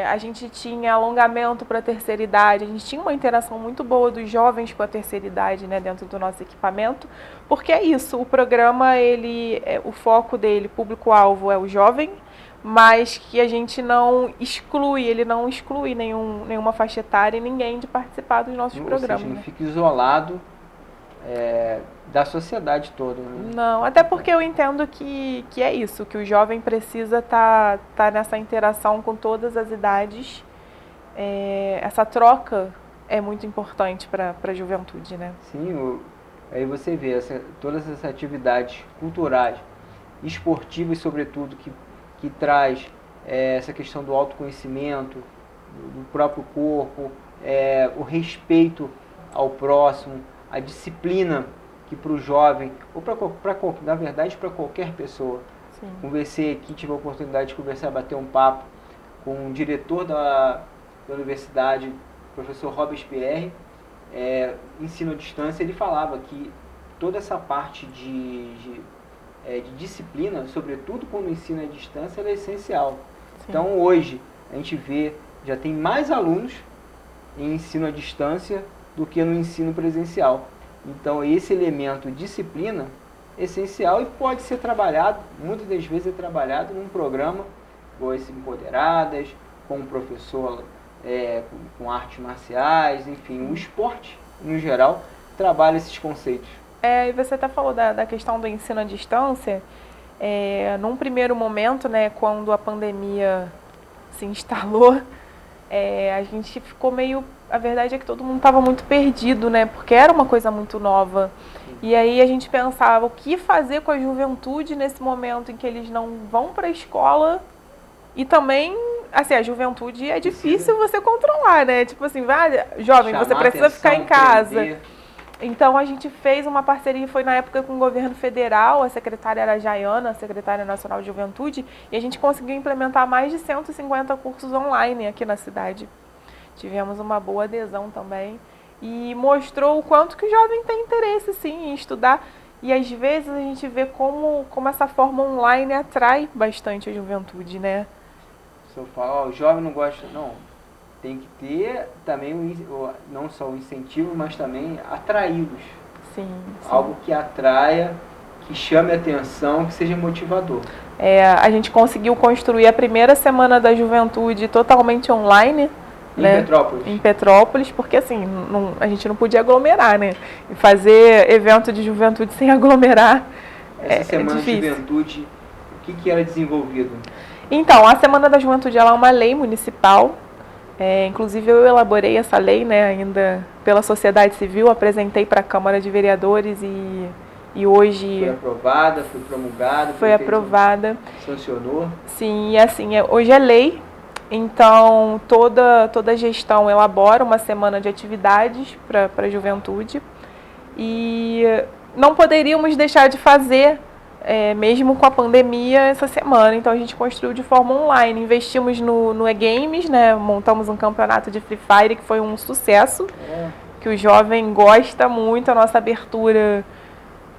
C: A gente tinha alongamento para a terceira idade, a gente tinha uma interação muito boa dos jovens com a terceira idade, né, dentro do nosso equipamento, porque é isso, o programa, o foco dele, público-alvo é o jovem, mas que a gente não exclui, ele não exclui nenhuma faixa etária e ninguém de participar dos nossos programas.
B: Seja, não fica isolado da sociedade toda, né?
C: Não, até porque eu entendo que é isso, que o jovem precisa tá nessa interação com todas as idades. Essa troca é muito importante para a juventude, né?
B: Sim, aí você vê todas essas atividades culturais, esportivas sobretudo, que traz essa questão do autoconhecimento, do próprio corpo, o respeito ao próximo, a disciplina que para o jovem, ou na verdade para qualquer pessoa.
C: Sim.
B: Conversei aqui, tive a oportunidade de conversar, bater um papo com o diretor da universidade, o professor Robespierre, ensino à distância. Ele falava que toda essa parte de disciplina, sobretudo quando o ensino à distância, ela é essencial. Sim. Então hoje a gente vê, já tem mais alunos em ensino à distância do que no ensino presencial. Então esse elemento disciplina é essencial e pode ser trabalhado, muitas das vezes é trabalhado num programa como esse Empoderadas, com um professor com artes marciais, enfim, o esporte no geral trabalha esses conceitos.
C: E você até falou da questão do ensino à distância. Num primeiro momento, né, quando a pandemia se instalou, a gente ficou meio... A verdade é que todo mundo estava muito perdido, né, porque era uma coisa muito nova. E aí a gente pensava o que fazer com a juventude nesse momento em que eles não vão para a escola e também... Assim, a juventude é difícil você controlar, né? Tipo assim, jovem, você precisa ficar em casa. Prender. Então, a gente fez uma parceria, foi na época com o governo federal, a secretária era a Jaiana, a secretária nacional de juventude, e a gente conseguiu implementar mais de 150 cursos online aqui na cidade. Tivemos uma boa adesão também e mostrou o quanto que o jovem tem interesse, sim, em estudar. E, às vezes, a gente vê como essa forma online atrai bastante a juventude, né?
B: Se eu falar, o jovem não gosta... Não. Tem que ter também, não só o incentivo, mas também atraí-los.
C: Sim.
B: Algo que atraia, que chame a atenção, que seja motivador.
C: A gente conseguiu construir a primeira semana da juventude totalmente online. Né? Em Petrópolis, porque assim, a gente não podia aglomerar, né? E fazer evento de juventude sem aglomerar
B: Essa semana de juventude, o que era desenvolvido?
C: Então, a Semana da Juventude ela é uma lei municipal. Inclusive eu elaborei essa lei, né, ainda pela sociedade civil, apresentei para a Câmara de Vereadores e hoje...
B: Foi aprovada, foi promulgada?
C: Foi aprovada.
B: Sancionou?
C: Sim, e assim, hoje é lei, então toda gestão elabora uma semana de atividades para a juventude e não poderíamos deixar de fazer mesmo com a pandemia essa semana. Então a gente construiu de forma online, investimos no e-games, né? Montamos um campeonato de Free Fire que foi um sucesso, que o jovem gosta muito. A nossa abertura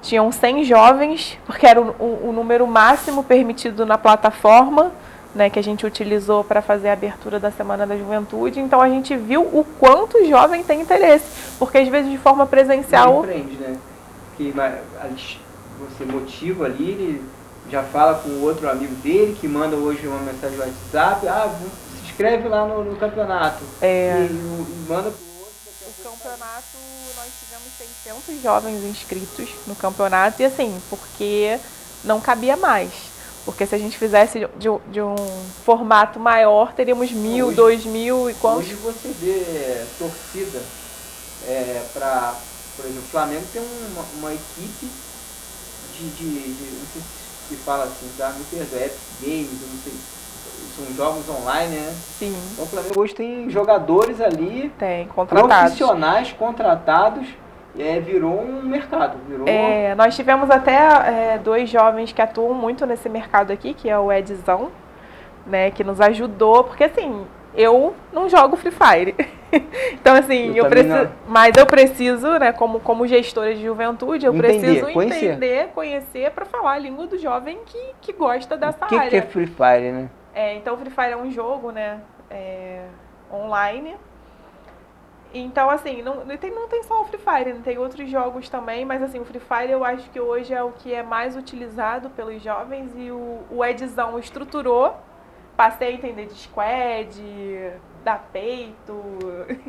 C: tinham 100 jovens, porque era o número máximo permitido na plataforma, né, que a gente utilizou para fazer a abertura da Semana da Juventude. Então a gente viu o quanto o jovem tem interesse, porque às vezes de forma presencial...
B: Aprende, né? Que você motiva ali, ele já fala com o outro amigo dele, que manda hoje uma mensagem no WhatsApp, se inscreve lá no campeonato. E manda pro outro.
C: O campeonato, nós tivemos 600 jovens inscritos no campeonato, e assim, porque não cabia mais. Porque se a gente fizesse de um formato maior, teríamos 1.000, 2.000 e quantos?
B: Hoje você vê torcida para, por exemplo, o Flamengo tem uma equipe não sei se fala assim, tá? Me perdoa, Epic Games, eu não sei, são jogos online, né?
C: Sim.
B: Então o Flamengo hoje tem jogadores ali,
C: contratados,
B: profissionais contratados, virou um mercado.
C: Nós tivemos até 2 jovens que atuam muito nesse mercado aqui, que é o Edzão, né, que nos ajudou, porque assim, eu não jogo Free Fire. Então assim, mas eu preciso, né, como gestora de juventude, eu preciso conhecer para falar a língua do jovem que gosta dessa área.
B: O que é Free Fire, né?
C: Então o Free Fire é um jogo, né, online. Então, assim, não tem só o Free Fire, tem outros jogos também, mas assim, o Free Fire eu acho que hoje é o que é mais utilizado pelos jovens, e o Edzão estruturou, passei a entender de squad, dar peito,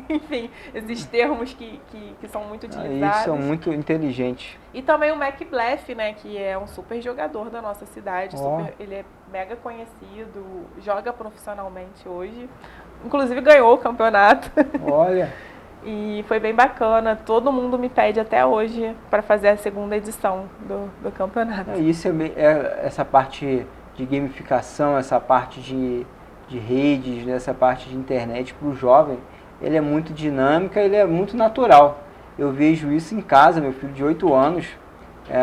C: enfim, esses termos que são muito utilizados.
B: Isso, são muito inteligentes.
C: E também o Mac Bleff, né, que é um super jogador da nossa cidade, ele é mega conhecido, joga profissionalmente hoje, inclusive ganhou o campeonato.
B: Olha!
C: E foi bem bacana, todo mundo me pede até hoje para fazer a segunda edição do campeonato.
B: Isso essa parte de gamificação, essa parte de redes, essa parte de internet para o jovem, ele é muito dinâmica, ele é muito natural. Eu vejo isso em casa, meu filho de 8 anos,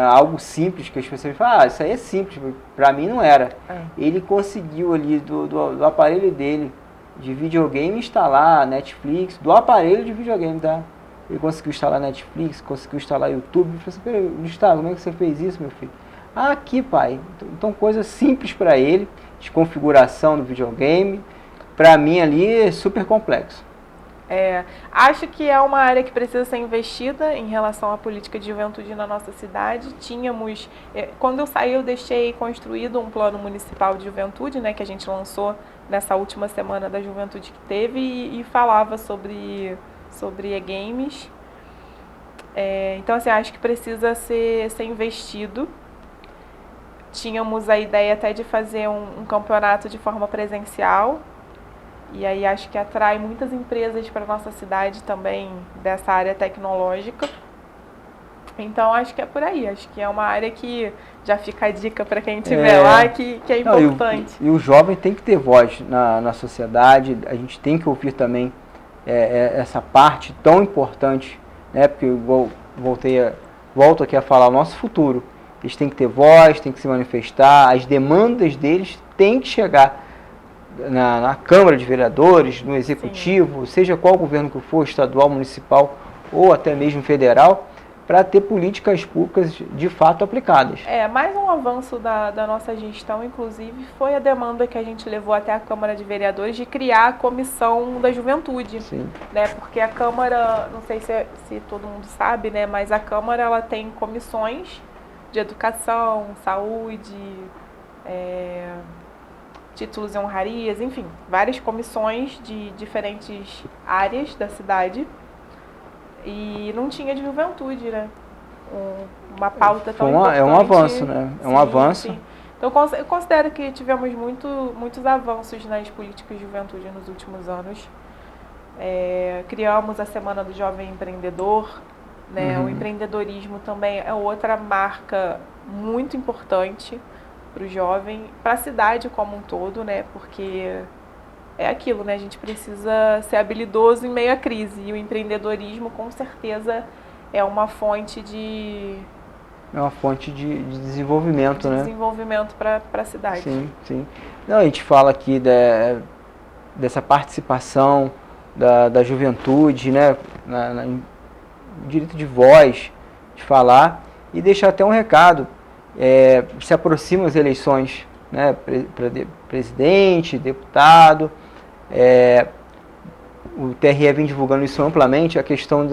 B: algo simples, que as pessoas falam, isso aí é simples, para mim não era. Ele conseguiu ali do aparelho dele, de videogame, instalar Netflix, do aparelho de videogame, tá? Ele conseguiu instalar Netflix, conseguiu instalar YouTube. Eu falei assim, peraí, Gustavo, como é que você fez isso, meu filho? Aqui, pai. Então, coisa simples para ele, de configuração do videogame. Para mim, ali, é super complexo.
C: Acho que é uma área que precisa ser investida em relação à política de juventude na nossa cidade. Tínhamos, quando eu saí, eu deixei construído um plano municipal de juventude, né, que a gente lançou nessa última semana da juventude que teve, e falava sobre e-games. Então, assim, acho que precisa ser investido. Tínhamos a ideia até de fazer um campeonato de forma presencial, e aí acho que atrai muitas empresas para a nossa cidade também dessa área tecnológica. Então acho que é por aí, acho que é uma área que já fica a dica para quem estiver lá, que é importante.
B: E o jovem tem que ter voz na sociedade, a gente tem que ouvir também essa parte tão importante, né? Porque eu volto aqui a falar, o nosso futuro. Eles têm que ter voz, têm que se manifestar, as demandas deles têm que chegar na Câmara de Vereadores, no Executivo, seja qual governo que for, estadual, municipal ou até mesmo federal, para ter políticas públicas de fato aplicadas.
C: Mais um avanço da nossa gestão, inclusive, foi a demanda que a gente levou até a Câmara de Vereadores de criar a Comissão da Juventude.
B: Sim.
C: Né? Porque a Câmara, não sei se todo mundo sabe, né, mas a Câmara ela tem comissões de educação, saúde, títulos e honrarias, enfim, várias comissões de diferentes áreas da cidade, e não tinha de juventude, né? Uma pauta tão importante.
B: É um avanço, né? É um avanço.
C: Sim. Então, eu considero que tivemos muitos avanços nas políticas de juventude nos últimos anos. Criamos a Semana do Jovem Empreendedor, né? O empreendedorismo também é outra marca muito importante para o jovem, para a cidade como um todo, né? Porque é aquilo, né? A gente precisa ser habilidoso em meio à crise, e o empreendedorismo com certeza é uma fonte de
B: desenvolvimento, né?
C: Desenvolvimento para a cidade.
B: Sim, sim. Não, a gente fala aqui dessa participação da juventude, né? Direito de voz, de falar, e deixar até um recado. Se aproximam as eleições, né, para presidente, deputado. O TRE vem divulgando isso amplamente, a questão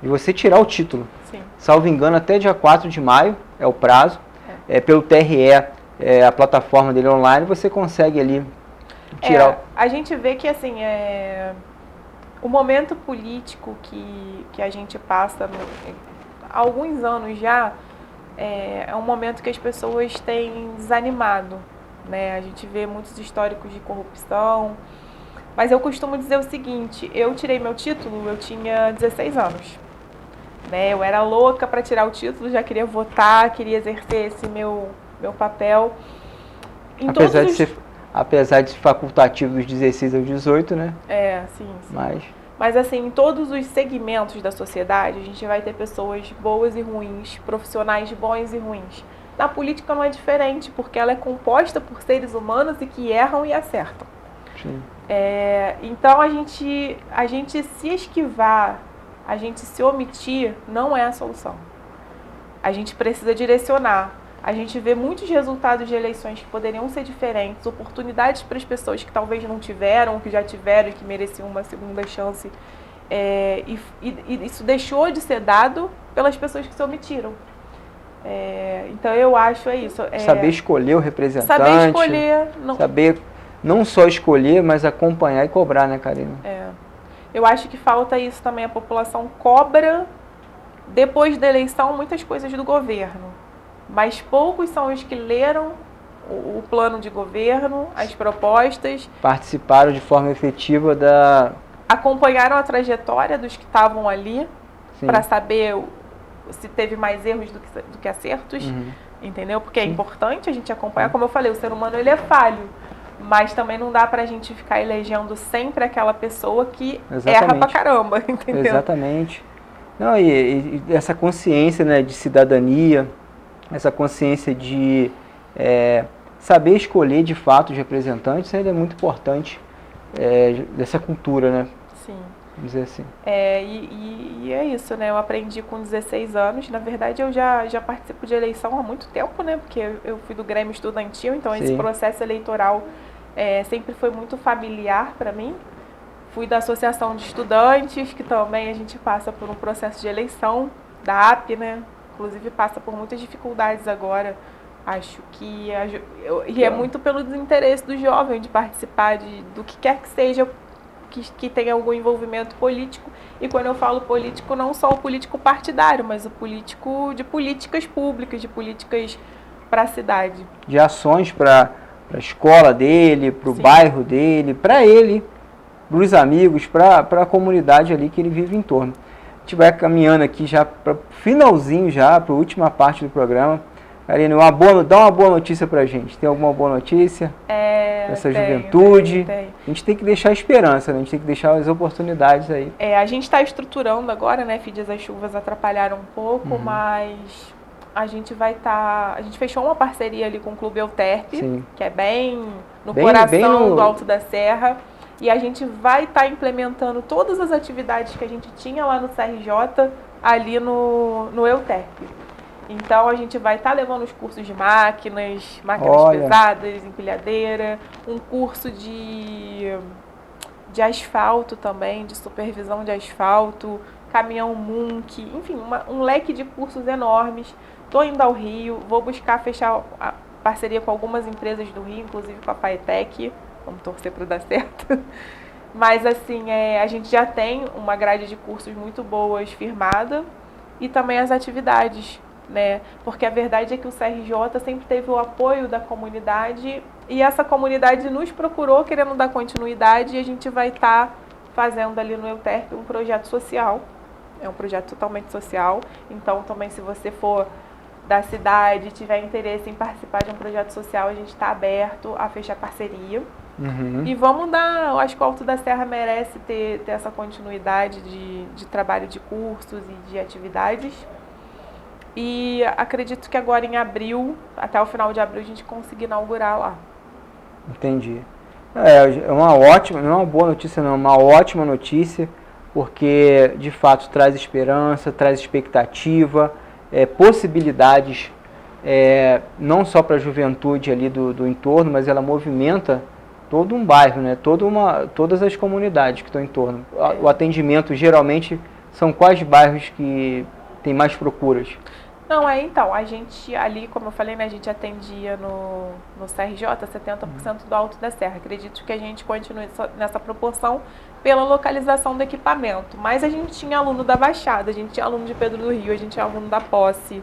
B: de você tirar o título.
C: Sim.
B: Salvo engano, até dia 4 de maio é o prazo. Pelo TRE, a plataforma dele online, você consegue ali tirar...
C: A gente vê que, assim, o momento político que a gente passa há alguns anos já, é um momento que as pessoas têm desanimado, né? A gente vê muitos históricos de corrupção, mas eu costumo dizer o seguinte, eu tirei meu título, eu tinha 16 anos, né? Eu era louca para tirar o título, já queria votar, queria exercer esse meu papel.
B: Apesar de ser facultativo dos 16 aos 18, né?
C: Sim.
B: Mas
C: assim, em todos os segmentos da sociedade, a gente vai ter pessoas boas e ruins, profissionais bons e ruins. Na política não é diferente, porque ela é composta por seres humanos e que erram e acertam.
B: Sim.
C: Então, a gente se esquivar, a gente se omitir, não é a solução. A gente precisa direcionar. A gente vê muitos resultados de eleições que poderiam ser diferentes, oportunidades para as pessoas que talvez não tiveram, que já tiveram e que mereciam uma segunda chance. E isso deixou de ser dado pelas pessoas que se omitiram. Então eu acho isso.
B: Saber escolher o representante.
C: Saber escolher.
B: Saber não só escolher, mas acompanhar e cobrar, né, Karina?
C: Eu acho que falta isso também. A população cobra, depois da eleição, muitas coisas do governo. Mas poucos são os que leram o plano de governo, as propostas.
B: Participaram de forma efetiva
C: acompanharam a trajetória dos que estavam ali, para saber se teve mais erros do que acertos, entendeu? Porque é importante a gente acompanhar. Como eu falei, o ser humano ele é falho, mas também não dá pra gente ficar elegendo sempre aquela pessoa que erra pra caramba, entendeu?
B: Exatamente. Não, e essa consciência, né, de cidadania, essa consciência de saber escolher de fato os representantes, ainda é muito importante dessa cultura, né?
C: Sim.
B: Vamos dizer assim.
C: E é isso, né? Eu aprendi com 16 anos. Na verdade, eu já participo de eleição há muito tempo, né? Porque eu fui do Grêmio Estudantil, então esse processo eleitoral sempre foi muito familiar para mim. Fui da Associação de Estudantes, que também a gente passa por um processo de eleição, da AP, né? Inclusive passa por muitas dificuldades agora. Acho que é muito pelo desinteresse do jovem de participar do que quer que seja que tenha algum envolvimento político. E quando eu falo político, não só o político partidário, mas o político de políticas públicas, de políticas para a cidade.
B: De ações para a escola dele, para o bairro dele, para ele, para os amigos, para a comunidade ali que ele vive em torno. A gente vai caminhando aqui já para o finalzinho, já para a última parte do programa. Karina, dá uma boa notícia pra gente. Tem alguma boa notícia? Essa juventude.
C: Tem.
B: A gente tem que deixar a esperança, né? A gente tem que deixar as oportunidades aí.
C: A gente está estruturando agora, né? Filhas, as chuvas atrapalharam um pouco, mas a gente a gente fechou uma parceria ali com o Clube Euterp, que é bem no coração do Alto da Serra. E a gente vai estar implementando todas as atividades que a gente tinha lá no CRJ, ali no Euterp. Então, a gente vai estar levando os cursos de máquinas pesadas, empilhadeira, um curso de asfalto também, de supervisão de asfalto, caminhão Munk, enfim, um leque de cursos enormes. Estou indo ao Rio, vou buscar fechar a parceria com algumas empresas do Rio, inclusive com a Paetec, vamos torcer para dar certo. Mas, assim, a gente já tem uma grade de cursos muito boas firmada e também as atividades, né? Porque a verdade é que o CRJ sempre teve o apoio da comunidade e essa comunidade nos procurou querendo dar continuidade e a gente vai estar fazendo ali no Euterp um projeto social. É um projeto totalmente social, então também se você for da cidade e tiver interesse em participar de um projeto social, a gente está aberto a fechar parceria. E vamos eu acho que o Alto da Serra merece ter essa continuidade de trabalho de cursos e de atividades. E acredito que agora em abril, até o final de abril, a gente consiga inaugurar lá.
B: Entendi. É uma ótima, não é uma boa notícia não, uma ótima notícia, porque de fato traz esperança, traz expectativa, possibilidades, não só para a juventude ali do entorno, mas ela movimenta todo um bairro, né? Todas as comunidades que estão em torno. O atendimento geralmente são quais bairros que tem mais procuras?
C: Não, então, a gente ali, como eu falei, né, a gente atendia no CRJ 70% do Alto da Serra. Acredito que a gente continue nessa proporção pela localização do equipamento. Mas a gente tinha aluno da Baixada, a gente tinha aluno de Pedro do Rio, a gente tinha aluno da Posse.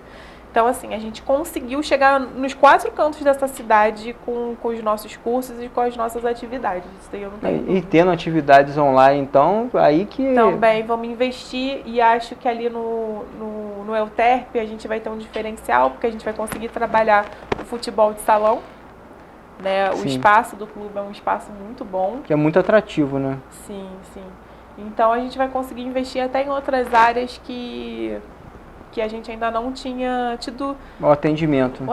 C: Então, assim, a gente conseguiu chegar nos 4 cantos dessa cidade com os nossos cursos e com as nossas atividades. Isso daí eu não tenho dúvida.
B: E tendo atividades online, então, aí que...
C: Também vamos investir e acho que ali no Euterpe a gente vai ter um diferencial, porque a gente vai conseguir trabalhar o futebol de salão, né? O espaço do clube é um espaço muito bom.
B: Que é muito atrativo, né?
C: Sim, sim. Então a gente vai conseguir investir até em outras áreas que a gente ainda não tinha tido
B: o atendimento.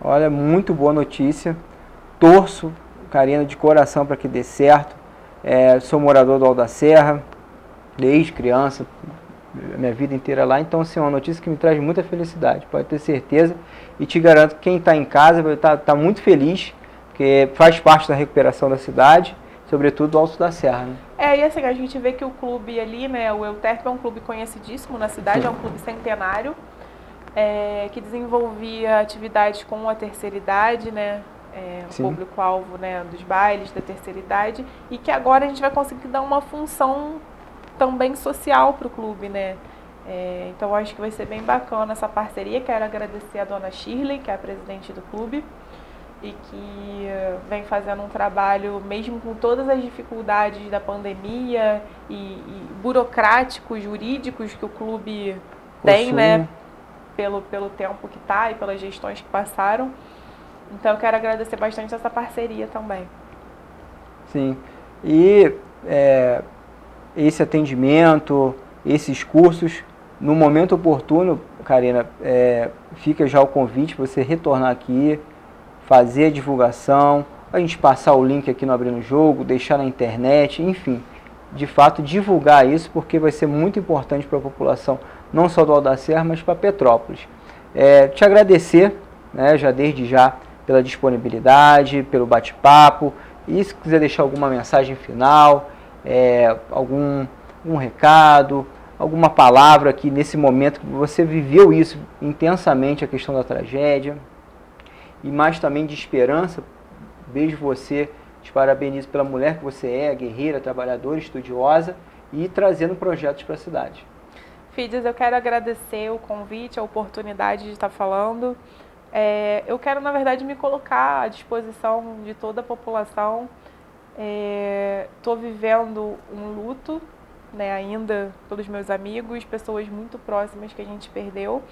C: Olha,
B: muito boa notícia. Torço, Karina, de coração para que dê certo. Sou morador do Alto da Serra, desde criança, minha vida inteira lá. Então, assim, é uma notícia que me traz muita felicidade, pode ter certeza. E te garanto que quem está em casa vai estar muito feliz, porque faz parte da recuperação da cidade, sobretudo do Alto da Serra, né?
C: E assim, a gente vê que o clube ali, né, o Euterpe é um clube conhecidíssimo na cidade, é um clube centenário, que desenvolvia atividades com a terceira idade, né, o público-alvo, né, dos bailes da terceira idade, e que agora a gente vai conseguir dar uma função também social para o clube, né. Então acho que vai ser bem bacana essa parceria. Quero agradecer a dona Shirley, que é a presidente do clube, e que vem fazendo um trabalho, mesmo com todas as dificuldades da pandemia e burocráticos, jurídicos que o clube tem, né, pelo tempo que está e pelas gestões que passaram. Então eu quero agradecer bastante essa parceria também.
B: Sim, e esse atendimento, esses cursos, no momento oportuno, Karina, fica já o convite para você retornar aqui, fazer a divulgação, a gente passar o link aqui no Abrindo o Jogo, deixar na internet, enfim, de fato divulgar isso, porque vai ser muito importante para a população, não só do Alto da Serra, mas para Petrópolis. Te agradecer, né, já desde já, pela disponibilidade, pelo bate-papo, e se quiser deixar alguma mensagem final, algum recado, alguma palavra aqui nesse momento que você viveu isso intensamente, a questão da tragédia, e mais também de esperança. Beijo você, te parabenizo pela mulher que você é, guerreira, trabalhadora, estudiosa e trazendo projetos para a cidade.
C: Fides, eu quero agradecer o convite, a oportunidade de estar falando. Eu quero, na verdade, me colocar à disposição de toda a população. Estou vivendo um luto, né, ainda pelos meus amigos, pessoas muito próximas que a gente perdeu,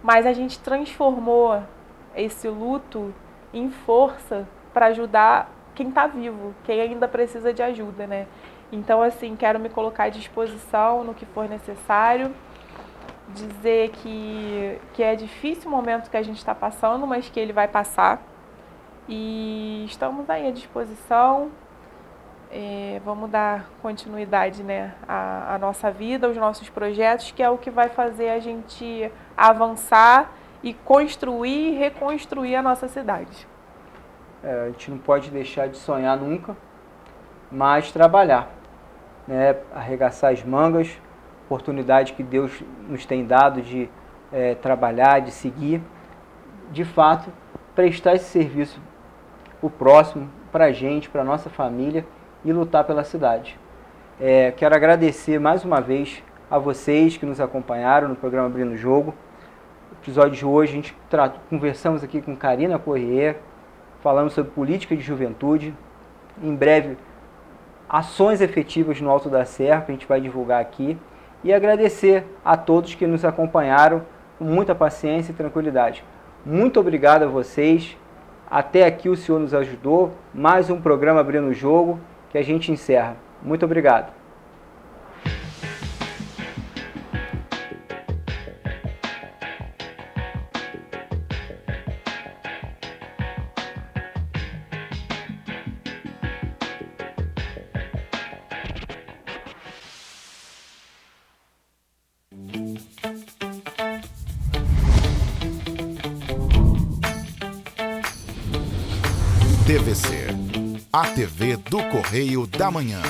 C: mas a gente transformou esse luto em força para ajudar quem está vivo, quem ainda precisa de ajuda, né? Então, assim, quero me colocar à disposição no que for necessário, dizer que é difícil o momento que a gente está passando, mas que ele vai passar, e estamos aí à disposição. Vamos dar continuidade, né, à nossa vida, aos nossos projetos, que é o que vai fazer a gente avançar e construir e reconstruir a nossa cidade.
B: A gente não pode deixar de sonhar nunca, mas trabalhar, né? Arregaçar as mangas, oportunidade que Deus nos tem dado de trabalhar, de seguir, de fato, prestar esse serviço para o próximo, para a gente, para a nossa família e lutar pela cidade. Quero agradecer mais uma vez a vocês que nos acompanharam no programa Abrindo o Jogo. No episódio de hoje a gente conversamos aqui com Karina Poirier, falando sobre política de juventude. Em breve, ações efetivas no Alto da Serra, que a gente vai divulgar aqui. E agradecer a todos que nos acompanharam com muita paciência e tranquilidade. Muito obrigado a vocês. Até aqui o senhor nos ajudou. Mais um programa Abrindo o Jogo que a gente encerra. Muito obrigado.
A: TVC, a TV do Correio da Manhã.